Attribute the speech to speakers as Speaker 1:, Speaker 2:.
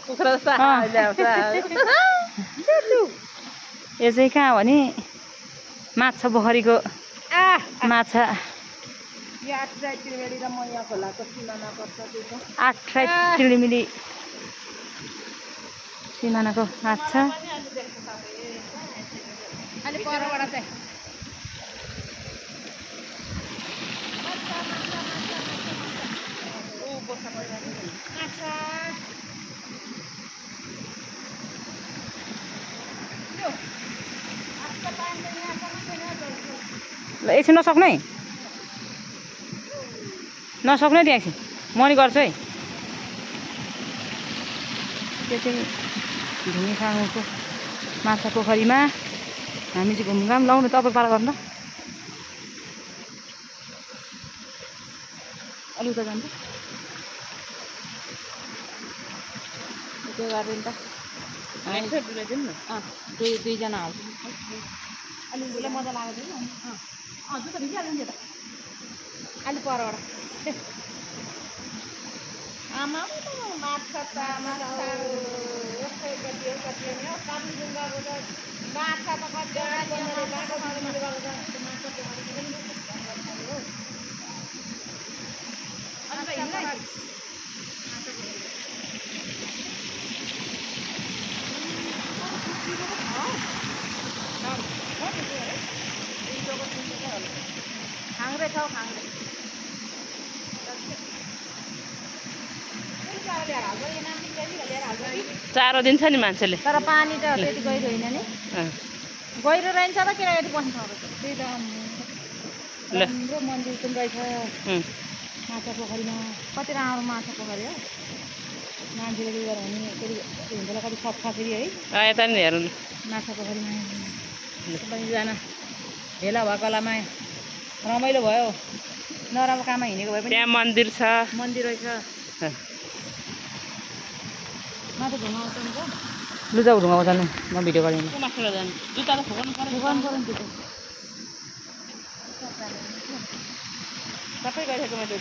Speaker 1: कुखुरा जस्तो ल्याउँछ
Speaker 2: यो चाहिँ कहाँ भने माछा पोखरीको माछा
Speaker 1: 8 त्रिवेणी र मैया खोलाको सिमाना पर्छ त्यो त
Speaker 2: 8 किलोमिटर सिमानाको माछा
Speaker 1: अलि परबाट चाहिँ
Speaker 2: ल एकछिन नसक्नु है नसक्नु त्यहाँ एकछिन म नि गर्छु है त्यो चाहिँ ढुङ्गे खानुको माछा पोखरीमा हामी चाहिँ घुमघाम लाउनु तपाईँ पार गर्नु अलि उता जान्छ त्यो गरेर नि त दुईजना हाल्छ
Speaker 1: अलि उसलाई मजा लागेको थियो नि जुत्ता भिजिहाल्नु नि त अलि परबाट आमा माछा खाङ्रे छ खाङ्रे
Speaker 2: 4 दिन्छ नि मान्छेले
Speaker 1: तर पानी त त्यति गहिरो होइन नि गहिरो रहन्छ त केटाकेटी बस्नु सक्छ त्यही त राम्रो मन्दिर पनि रहेछ माछा पोखरीमा कति राम्रो माछा पोखरी हो मान्छेले के गरेर भने फेरि हुन्छ होला कति सफा फेरि है
Speaker 2: यता नि हेर्नु
Speaker 1: माछा पोखरीमा सबैजना भेला भएको बेलामा रमाइलो भयो नराम्रो काममा हिँडेको भए पनि
Speaker 2: त्यहाँ मन्दिर छ
Speaker 1: मन्दिर रहेछ माथि ढुङ्गा आउँछ नि त
Speaker 2: लु जाऊ ढुङ्गामा जानु म भिडियो गरिदिनु
Speaker 1: जुत्ता त फुकाउनु पर्यो सबै गरिसकेको मैले